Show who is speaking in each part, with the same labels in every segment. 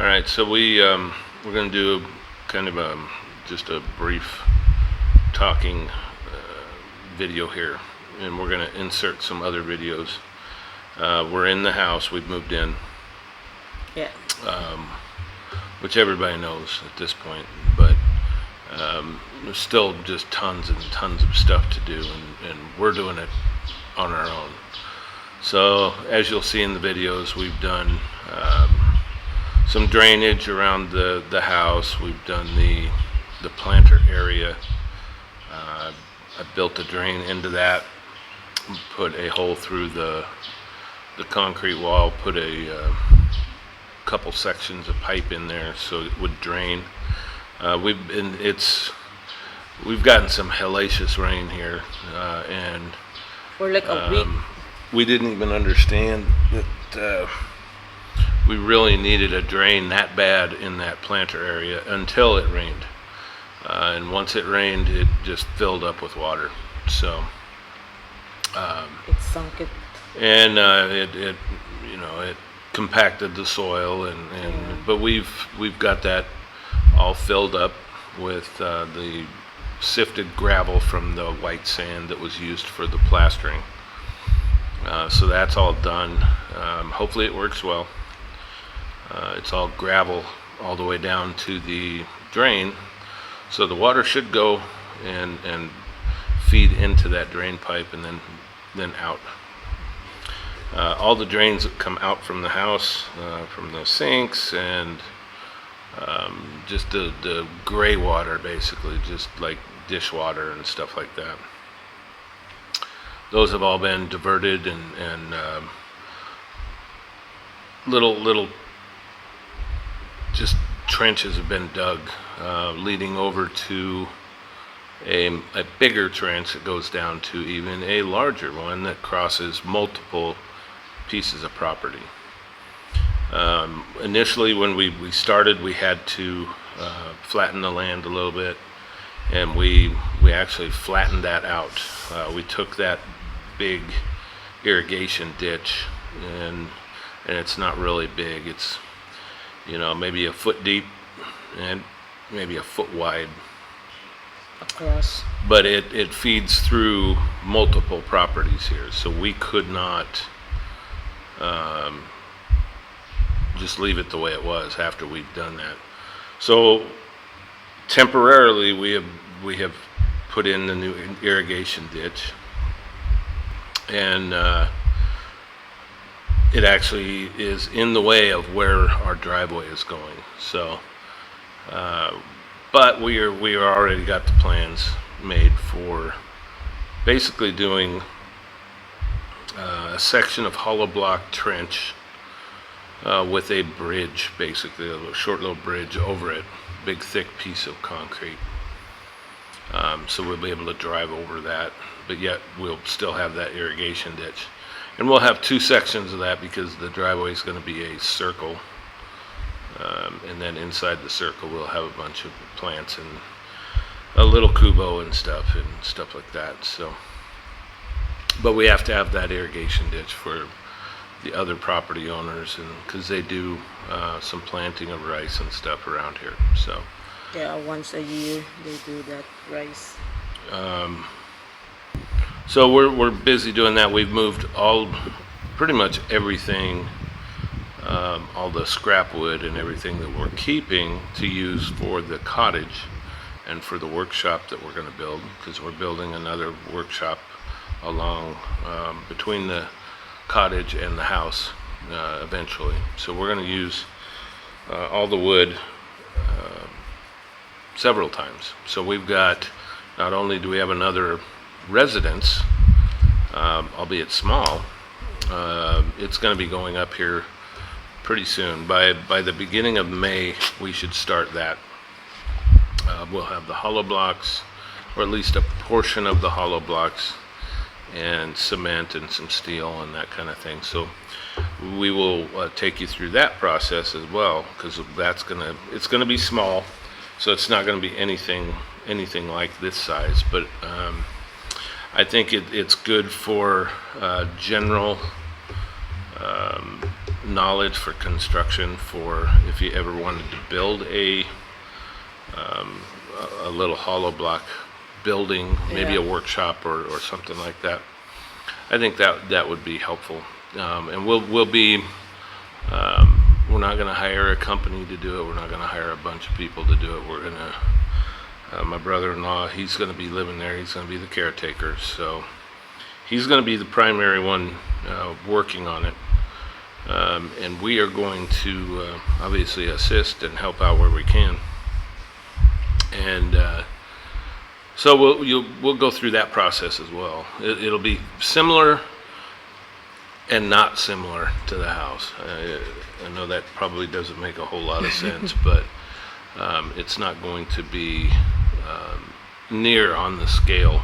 Speaker 1: All right, so we're going to do kind of just a brief talking video here, and we're going to insert some other videos. We're in the house. We've moved in.
Speaker 2: Yeah.
Speaker 1: Which everybody knows at this point, but there's still just tons and tons of stuff to do, and we're doing it on our own. So as you'll see in the videos, we've done some drainage around the house. We've done the planter area. I built a drain into that, put a hole through the concrete wall, put a couple sections of pipe in there so it would drain. We've gotten some hellacious rain here, and
Speaker 2: For like a week.
Speaker 1: we didn't even understand that we really needed a drain that bad in that planter area until it rained. And once it rained, it just filled up with water. So
Speaker 2: It sunk it.
Speaker 1: and it compacted the soil, but we've got that all filled up with the sifted gravel from the white sand that was used for the plastering. So that's all done. Hopefully it works well. It's all gravel all the way down to the drain, so the water should go and feed into that drain pipe and then out. All the drains that come out from the house, from the sinks, and just the gray water, basically, just like dishwater and stuff like that. Those have all been diverted, and little just trenches have been dug, leading over to a bigger trench that goes down to even a larger one that crosses multiple pieces of property. Initially, when we started, we had to flatten the land a little bit, and we actually flattened that out. We took that big irrigation ditch, and it's not really big. It's maybe a foot deep and maybe a foot wide,
Speaker 2: Across.
Speaker 1: but it feeds through multiple properties here, so we could not just leave it the way it was after we'd done that. So temporarily we have put in the new irrigation ditch, and it actually is in the way of where our driveway is going. So but we already got the plans made for basically doing a section of hollow block trench with a bridge, basically a short little bridge over it, big thick piece of concrete. So we'll be able to drive over that, but yet we'll still have that irrigation ditch. And we'll have two sections of that because the driveway is going to be a circle. And then inside the circle we'll have a bunch of plants and a little kubo and stuff like that. So, but we have to have that irrigation ditch for the other property owners, and because they do some planting of rice and stuff around here. So
Speaker 2: Yeah, once a year they do that rice.
Speaker 1: so we're busy doing that. We've moved pretty much everything, all the scrap wood and everything that we're keeping to use for the cottage and for the workshop that we're going to build, because we're building another workshop along between the cottage and the house eventually. So we're going to use all the wood several times. So we've got, not only do we have another residence, albeit small, it's going to be going up here pretty soon. By the beginning of May, we should start that. We'll have the hollow blocks, or at least a portion of the hollow blocks, and cement and some steel and that kind of thing. So we will take you through that process as well, because it's gonna be small, so it's not going to be anything like this size, but I think it's good for general knowledge for construction for if you ever wanted to build a little hollow block building, maybe a
Speaker 2: Yeah.
Speaker 1: workshop or something like that. I think that would be helpful. And we'll be, we're not gonna hire a company to do it. We're not gonna hire a bunch of people to do it. We're gonna, my brother-in-law, he's gonna be living there. He's gonna be the caretaker. So he's gonna be the primary one working on it. And we are going to obviously assist and help out where we can. And so we'll go through that process as well. It'll be similar and not similar to the house. I know that probably doesn't make a whole lot of sense, but it's not going to be near on the scale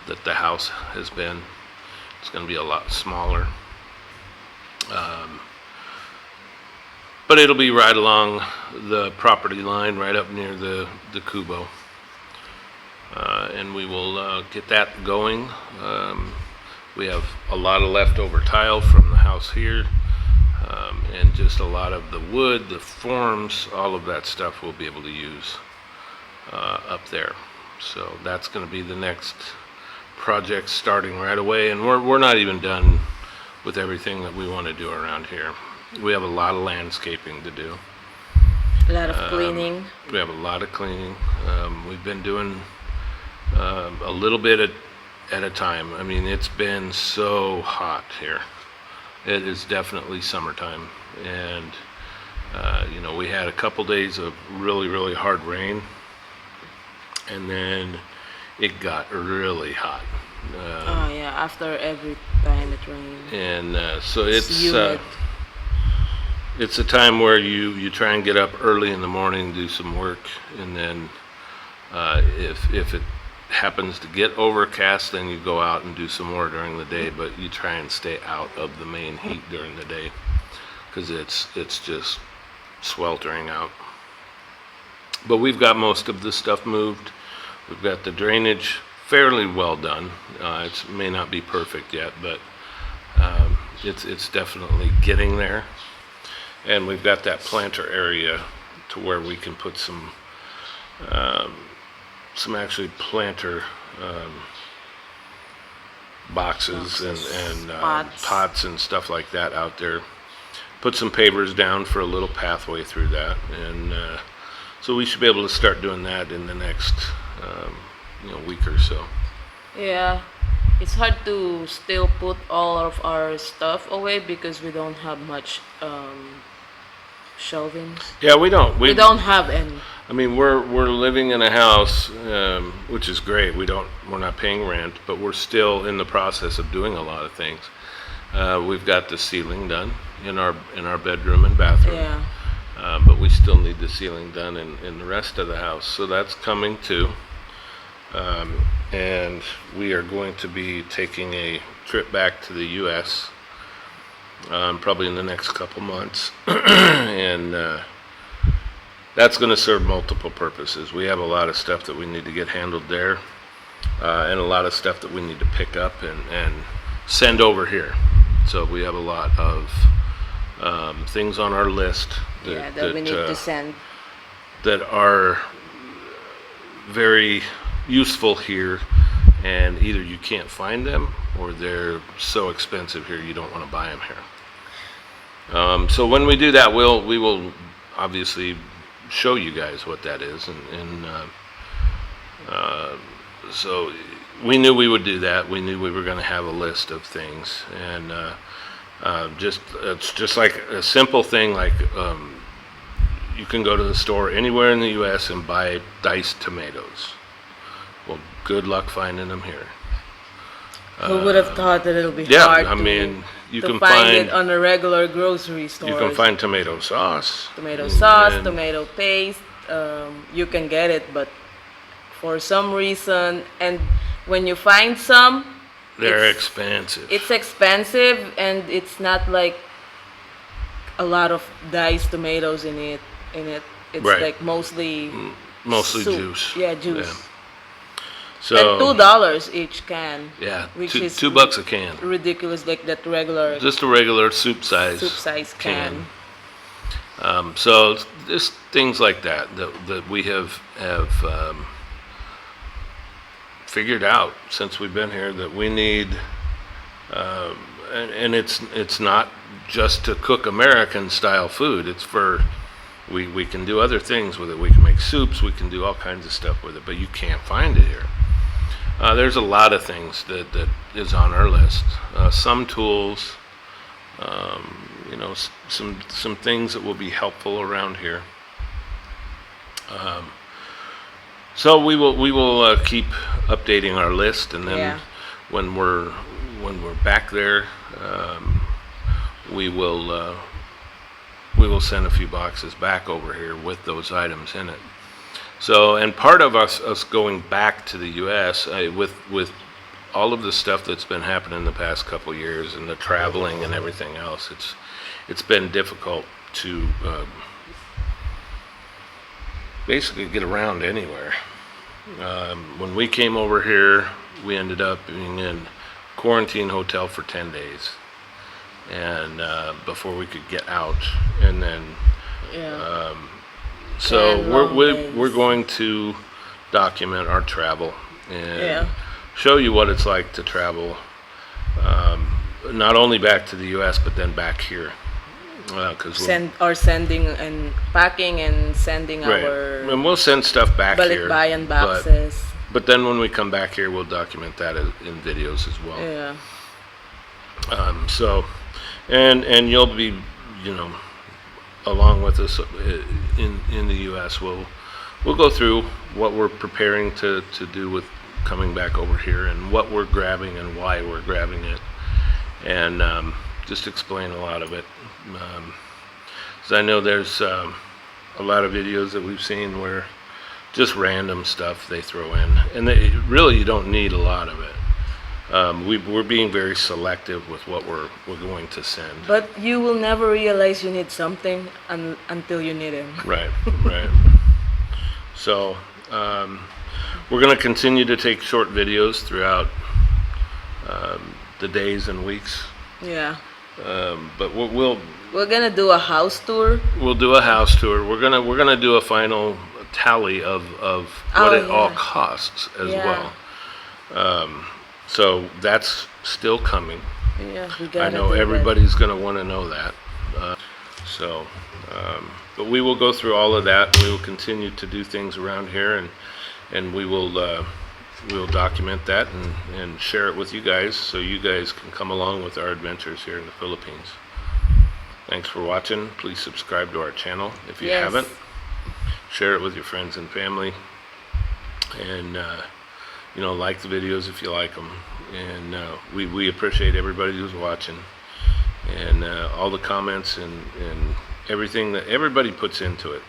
Speaker 1: that the house has been. It's going to be a lot smaller. But it'll be right along the property line, right up near the Kubo. And we will get that going. We have a lot of leftover tile from the house here, and just a lot of the wood, the forms, all of that stuff we'll be able to use up there. So that's going to be the next project starting right away, and we're not even done with everything that we want to do around here. We have a lot of landscaping to do.
Speaker 2: A lot of cleaning.
Speaker 1: We have a lot of cleaning. We've been doing a little bit at a time. I mean, it's been so hot here. It is definitely summertime, and you know, we had a couple days of really hard rain, and then it got really hot.
Speaker 2: Oh yeah, after every time it rains.
Speaker 1: And so it's
Speaker 2: humid.
Speaker 1: it's a time where you try and get up early in the morning, do some work, and then if it happens to get overcast, then you go out and do some more during the day, but you try and stay out of the main heat during the day because it's just sweltering out. But we've got most of the stuff moved. We've got the drainage fairly well done. It may not be perfect yet, but it's definitely getting there. And we've got that planter area to where we can put some actually planter boxes and pots and stuff like that out there. Put some pavers down for a little pathway through that, and so we should be able to start doing that in the next week or so.
Speaker 2: Yeah, it's hard to still put all of our stuff away because we don't have much shelvings.
Speaker 1: Yeah, we don't.
Speaker 2: We don't have any.
Speaker 1: I mean, we're living in a house, which is great. We're not paying rent, but we're still in the process of doing a lot of things. We've got the ceiling done in our bedroom and bathroom.
Speaker 2: Yeah.
Speaker 1: But we still need the ceiling done in the rest of the house, so that's coming too. And we are going to be taking a trip back to the U.S. Probably in the next couple months, and that's going to serve multiple purposes. We have a lot of stuff that we need to get handled there, and a lot of stuff that we need to pick up and send over here. So we have a lot of things on our list
Speaker 2: that we need to send.
Speaker 1: That are very useful here, and either you can't find them or they're so expensive here you don't want to buy them here. So when we do that, we will obviously show you guys what that is, and so we knew we would do that. We knew we were going to have a list of things, and it's just like a simple thing like you can go to the store anywhere in the U.S. and buy diced tomatoes. Well, good luck finding them here.
Speaker 2: Who would have thought that it'll be
Speaker 1: Yeah,
Speaker 2: hard
Speaker 1: I mean, you
Speaker 2: to
Speaker 1: can
Speaker 2: find it
Speaker 1: find
Speaker 2: on a regular grocery store?
Speaker 1: you can find tomato sauce.
Speaker 2: Tomato sauce,
Speaker 1: and
Speaker 2: tomato paste. You can get it, but for some reason, and when you find some,
Speaker 1: they're expensive.
Speaker 2: It's expensive, and it's not like a lot of diced tomatoes in it. It's
Speaker 1: Right.
Speaker 2: like mostly
Speaker 1: Mostly
Speaker 2: soup.
Speaker 1: juice.
Speaker 2: Yeah, juice.
Speaker 1: Yeah.
Speaker 2: And
Speaker 1: So
Speaker 2: $2 each can.
Speaker 1: yeah,
Speaker 2: Which
Speaker 1: two,
Speaker 2: is
Speaker 1: $2 a can.
Speaker 2: ridiculous, like that regular
Speaker 1: Just a regular soup size
Speaker 2: can.
Speaker 1: So just things like that we have figured out since we've been here that we need, and it's not just to cook American style food. It's for we can do other things with it. We can make soups. We can do all kinds of stuff with it, but you can't find it here. There's a lot of things that is on our list. Some tools, some things that will be helpful around here. So we will keep updating our list, and then when we're back there, we will send a few boxes back over here with those items in it. So, and part of us going back to the U.S. With all of the stuff that's been happening the past couple years and the traveling and everything else, it's been difficult to basically get around anywhere. When we came over here, we ended up being in quarantine hotel for 10 days, and before we could get out, and then so we're going to document our travel and show you what it's like to travel, not only back to the U.S. but then back here.
Speaker 2: Sending and packing and sending our
Speaker 1: and we'll send stuff back here.
Speaker 2: Balikbayan boxes.
Speaker 1: But then when we come back here, we'll document that in videos as well.
Speaker 2: Yeah.
Speaker 1: So, and you'll be, along with us in the U.S. We'll go through what we're preparing to do with coming back over here, and what we're grabbing and why we're grabbing it, and just explain a lot of it. So I know there's a lot of videos that we've seen where just random stuff they throw in, and really you don't need a lot of it. We're being very selective with what we're going to send.
Speaker 2: But you will never realize you need something until you need it.
Speaker 1: Right. So we're going to continue to take short videos throughout the days and weeks.
Speaker 2: Yeah.
Speaker 1: But
Speaker 2: we're gonna do a house tour.
Speaker 1: We'll do a house tour. We're gonna do a final tally of what it all costs as well. So that's still coming.
Speaker 2: Yeah,
Speaker 1: I know everybody's gonna want to know that. But we will go through all of that. We will continue to do things around here, and we will document that and share it with you guys, so you guys can come along with our adventures here in the Philippines. Thanks for watching. Please subscribe to our channel if you haven't. Share it with your friends and family, and like the videos if you like them. And we appreciate everybody who's watching, and all the comments and everything that everybody puts into it.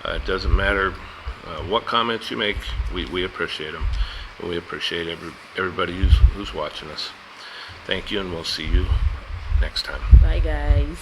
Speaker 1: It doesn't matter what comments you make, we appreciate them, and we appreciate everybody who's watching us. Thank you, and we'll see you next time.
Speaker 2: Bye, guys.